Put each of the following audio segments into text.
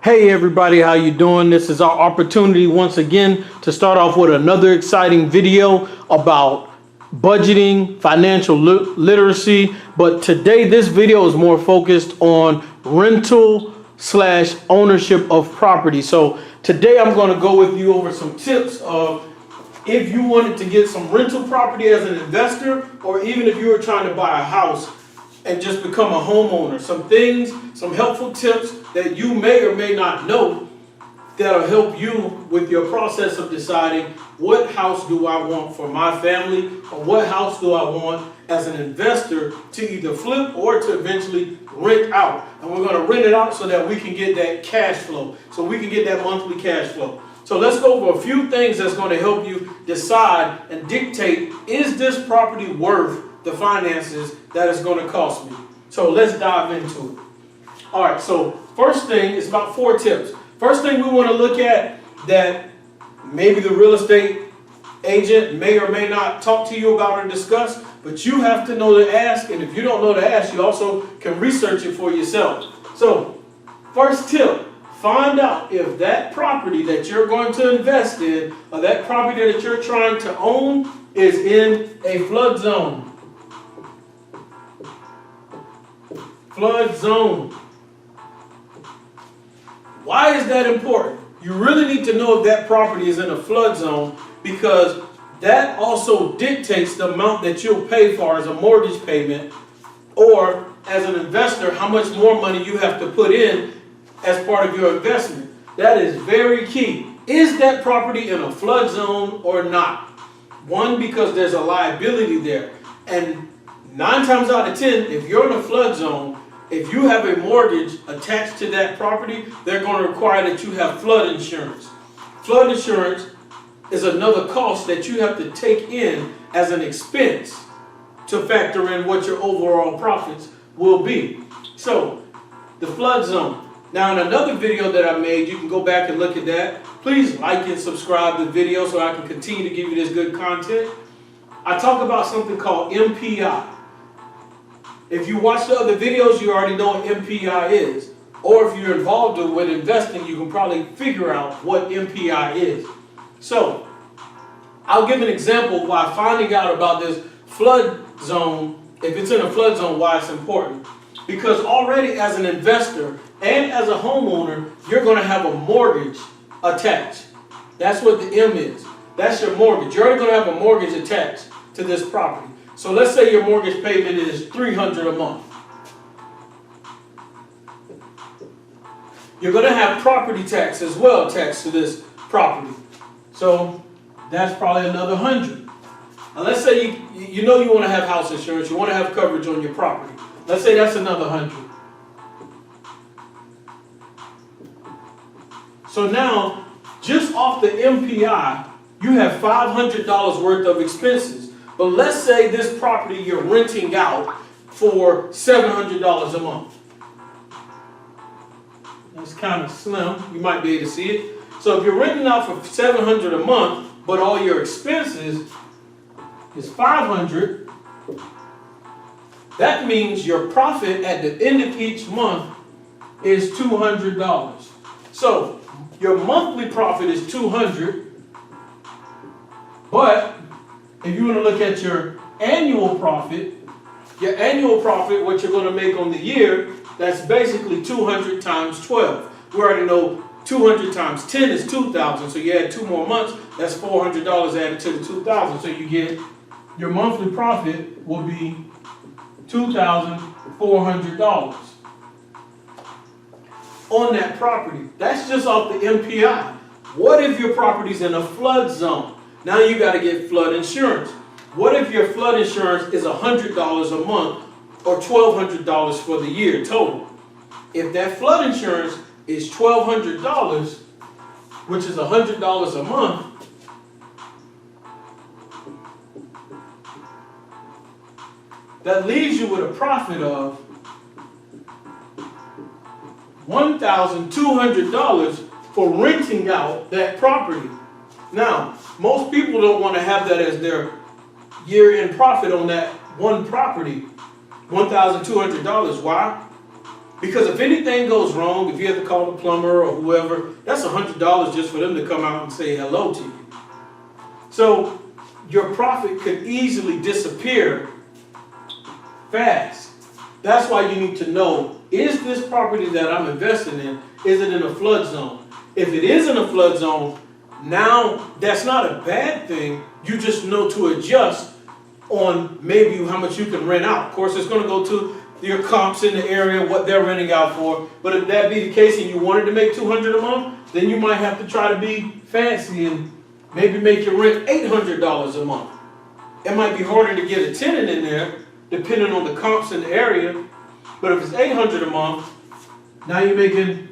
Hey everybody, how you doing? This is our opportunity once again to start off with another exciting video about budgeting, financial literacy. But today this video is more focused on rental slash ownership of property. So today I'm going to go with you over some tips of if you wanted to get some rental property as an investor, or even if you were trying to buy a house and just become a homeowner. Some things, some helpful tips that you may or may not know that'll help you with your process of deciding what house do I want for my family, or what house do I want as an investor to either flip or to eventually rent out. And we're going to rent it out so that we can get that cash flow, so we can get that monthly cash flow. So let's go over a few things that's going to help you decide and dictate, is this property worth the finances that it's going to cost me? So let's dive into it. All right, so first thing is about 4 tips. First thing we want to look at that maybe the real estate agent may or may not talk to you about or discuss, but you have to know to ask, and if you don't know to ask, you also can research it for yourself. So first tip, find out if that property that you're going to invest in, or that property that you're trying to own, is in a flood zone. Flood zone. Why is that important? You really need to know if that property is in a flood zone, because that also dictates the amount that you'll pay for as a mortgage payment, or as an investor, how much more money you have to put in as part of your investment. That is very key. Is that property in a flood zone or not? One, because there's a liability there. And 9 times out of 10, if you're in a flood zone, if you have a mortgage attached to that property, they're going to require that you have flood insurance. Flood insurance is another cost that you have to take in as an expense to factor in what your overall profits will be. So, the flood zone. Now, in another video that I made, you can go back and look at that. Please like and subscribe to the video so I can continue to give you this good content. I talk about something called MPI. If you watch the other videos, you already know what MPI is. Or if you're involved with investing, you can probably figure out what MPI is. So, I'll give an example why finding out about this flood zone, if it's in a flood zone, why it's important. Because already as an investor and as a homeowner, you're going to have a mortgage attached. That's what the M is. That's your mortgage. You're already going to have a mortgage attached to this property. So let's say your mortgage payment is $300 a month. You're going to have property tax as well attached to this property. So that's probably another $100. Now let's say you know you want to have house insurance. You want to have coverage on your property. Let's say that's another $100. So now, just off the MPI, you have $500 worth of expenses. But let's say this property you're renting out for $700 a month. That's kind of slim. You might be able to see it. So if you're renting out for $700 a month, but all your expenses is $500, that means your profit at the end of each month is $200. So your monthly profit is $200, but if you want to look at your annual profit, what you're going to make on the year, that's basically 200 times 12. We already know 200 times 10 is 2,000. So you add 2 more months, that's $400 added to the 2,000. So you get your monthly profit will be $2,400 on that property. That's just off the MPI. What if your property's in a flood zone? Now you got to get flood insurance. What if your flood insurance is $100 a month, or $1,200 for the year total? If that flood insurance is $1,200, which is $100 a month, that leaves you with a profit of $1,200 for renting out that property. Now, most people don't want to have that as their year-end profit on that one property, $1,200. Why? Because if anything goes wrong, if you have to call the plumber or whoever, that's $100 just for them to come out and say hello to you. So your profit could easily disappear fast. That's why you need to know, is this property that I'm investing in, is it in a flood zone? If it is in a flood zone, now that's not a bad thing. You just know to adjust on maybe how much you can rent out. Of course, it's going to go to your comps in the area, what they're renting out for. But if that be the case and you wanted to make $200 a month, then you might have to try to be fancy and maybe make your rent $800 a month. It might be harder to get a tenant in there, depending on the comps in the area. But if it's $800 a month, now you're making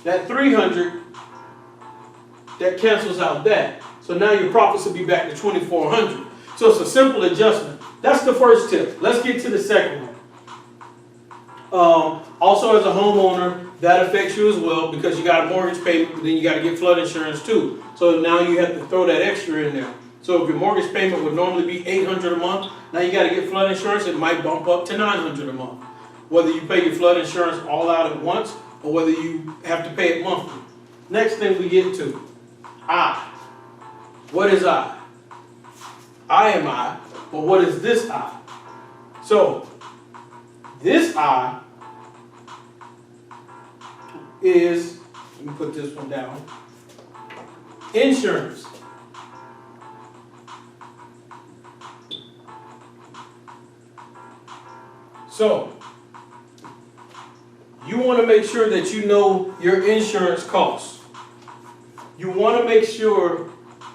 that $300, that cancels out that. So now your profits will be back to $2,400. So it's a simple adjustment. That's the first tip. Let's get to the second one. Also, as a homeowner, that affects you as well because you got a mortgage payment, but then you got to get flood insurance too. So now you have to throw that extra in there. So if your mortgage payment would normally be $800 a month, now you got to get flood insurance. It might bump up to $900 a month. Whether you pay your flood insurance all out at once or whether you have to pay it monthly. Next thing we get to, I. What is I? I am I, but what is this I? So, this I is, let me put this one down, insurance. So, you want to make sure that you know your insurance costs. You want to make sure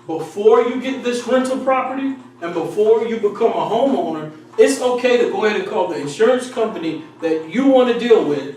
before you get this rental property and before you become a homeowner, it's okay to go ahead and call the insurance company that you want to deal with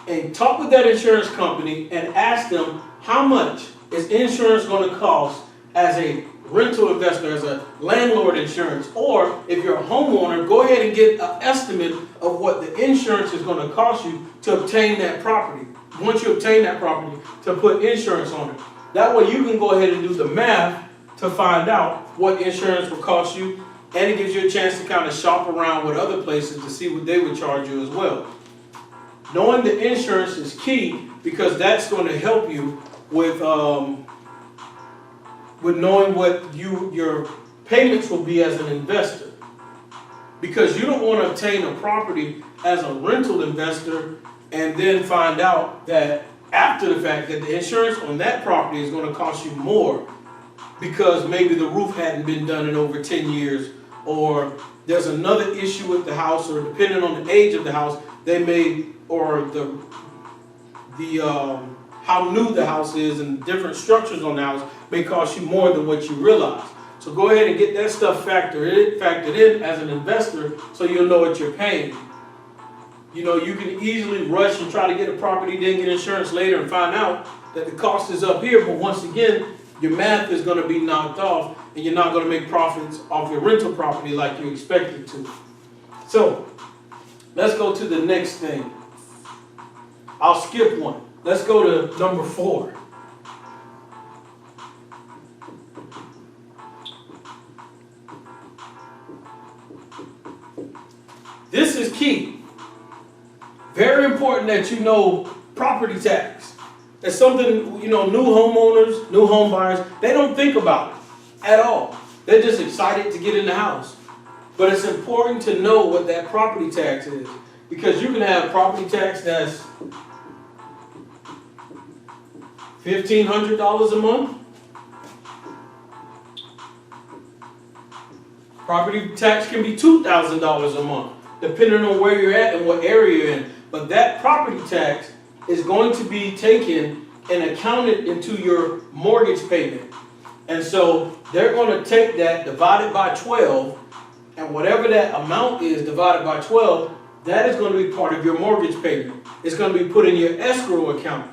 and talk with that insurance company and ask them how much is insurance going to cost as a rental investor, as a landlord insurance, or if you're a homeowner, go ahead and get an estimate of what the insurance is going to cost you to obtain that property. Once you obtain that property, to put insurance on it. That way you can go ahead and do the math to find out what insurance will cost you, and it gives you a chance to kind of shop around with other places to see what they would charge you as well. Knowing the insurance is key because that's going to help you with knowing what your payments will be as an investor. Because you don't want to obtain a property as a rental investor and then find out that after the fact that the insurance on that property is going to cost you more because maybe the roof hadn't been done in over 10 years or there's another issue with the house, or depending on the age of the house, they may, or how new the house is and different structures on the house may cost you more than what you realize. So go ahead and get that stuff factored in as an investor so you'll know what you're paying. You know, you can easily rush and try to get a property, then get insurance later and find out that the cost is up here. But once again, your math is going to be knocked off and you're not going to make profits off your rental property like you expected to. So let's go to the next thing. I'll skip one. Let's go to number 4. This is key. Very important that you know property tax. It's something, you know, new homeowners, new home buyers, they don't think about it at all. They're just excited to get in the house. But it's important to know what that property tax is. Because you can have property tax that's $1,500 a month. Property tax can be $2,000 a month, depending on where you're at and what area you're in. But that property tax is going to be taken and accounted into your mortgage payment. And so they're going to take that, divide it by 12, and whatever that amount is divided by 12, that is going to be part of your mortgage payment. It's going to be put in your escrow account.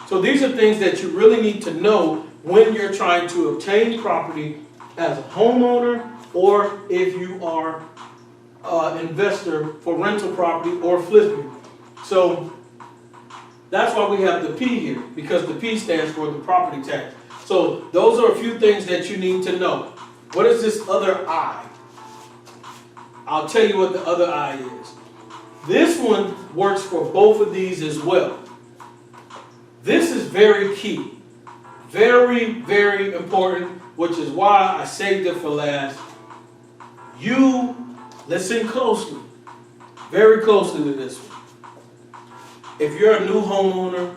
So these are things that you really need to know when you're trying to obtain property as a homeowner, or if you are an investor for rental property or flipping. So that's why we have the P here, because the P stands for the property tax. So those are a few things that you need to know. What is this other I? I'll tell you what the other I is. This one works for both of these as well. This is very key. Very, very important, which is why I saved it for last. You listen closely, very closely to this one. If you're a new homeowner,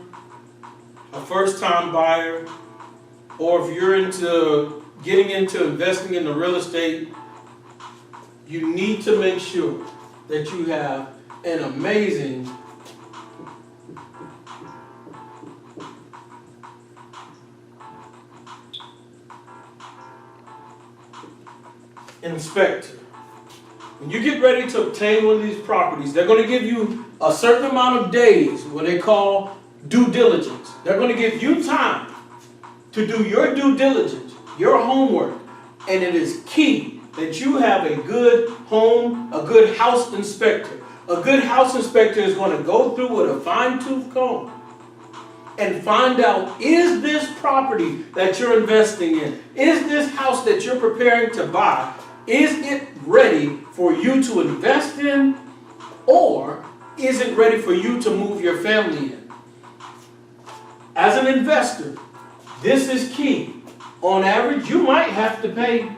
a first-time buyer, or if you're getting into investing in the real estate, you need to make sure that you have an amazing inspector. When you get ready to obtain one of these properties, they're going to give you a certain amount of days, what they call due diligence. They're going to give you time to do your due diligence, your homework, and it is key that you have a good a good house inspector. A good house inspector is going to go through with a fine-tooth comb and find out, is this property that you're investing in, is this house that you're preparing to buy, is it ready for you to invest in, or is it ready for you to move your family in? As an investor, this is key. On average, you might have to pay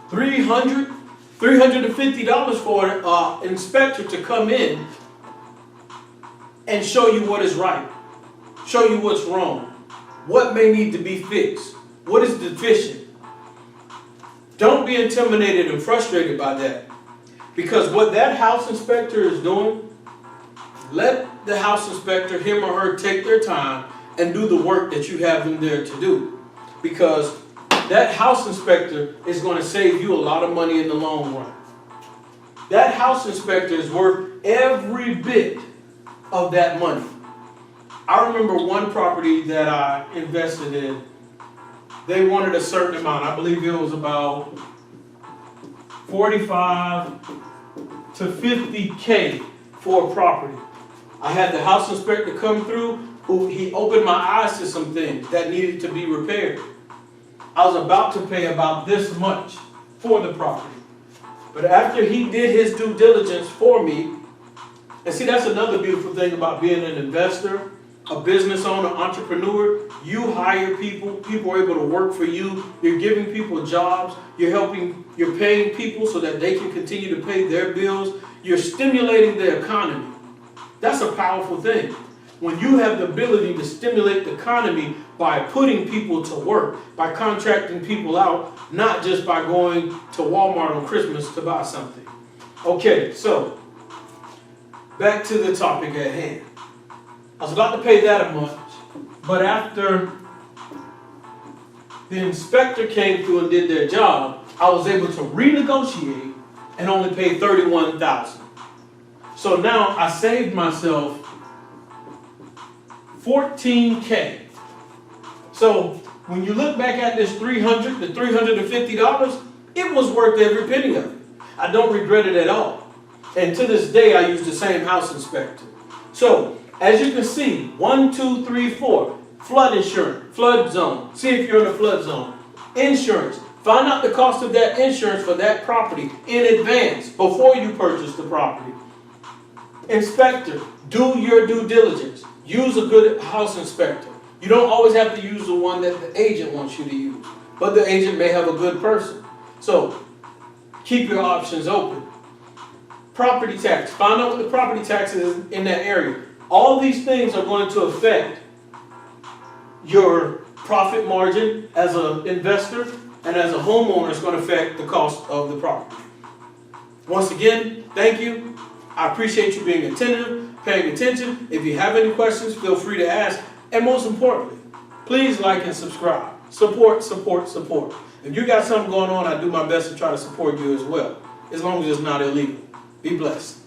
$350 for an inspector to come in and show you what is right, show you what's wrong, what may need to be fixed, what is deficient. Don't be intimidated and frustrated by that, because what that house inspector is doing, let the house inspector, him or her, take their time and do the work that you have them there to do, because that house inspector is going to save you a lot of money in the long run. That house inspector is worth every bit of that money. I remember one property that I invested in. They wanted a certain amount. I believe it was about $45 to $50K for a property. I had the house inspector come through. He opened my eyes to some things that needed to be repaired. I was about to pay about this much for the property. But after he did his due diligence for me, and see, that's another beautiful thing about being an investor, a business owner, entrepreneur. You hire people, people are able to work for you, you're giving people jobs, you're paying people so that they can continue to pay their bills, you're stimulating the economy. That's a powerful thing. When you have the ability to stimulate the economy by putting people to work, by contracting people out, not just by going to Walmart on Christmas to buy something. Okay, so back to the topic at hand. I was about to pay that much, but after the inspector came through and did their job, I was able to renegotiate and only pay $31,000. So now I saved myself $14K. So when you look back at this $300 to $350, it was worth every penny of it. I don't regret it at all. And to this day, I use the same house inspector. So as you can see, 1, 2, 3, 4, flood insurance, flood zone. See if you're in a flood zone. Insurance. Find out the cost of that insurance for that property in advance before you purchase the property. Inspector. Do your due diligence. Use a good house inspector. You don't always have to use the one that the agent wants you to use, but the agent may have a good person. So keep your options open. Property tax. Find out what the property tax is in that area. All these things are going to affect your profit margin as an investor, and as a homeowner, it's going to affect the cost of the property. Once again, thank you. I appreciate you being attentive, paying attention. If you have any questions, feel free to ask. And most importantly, please like and subscribe. Support, support, support. If you got something going on, I do my best to try to support you as well, as long as it's not illegal. Be blessed.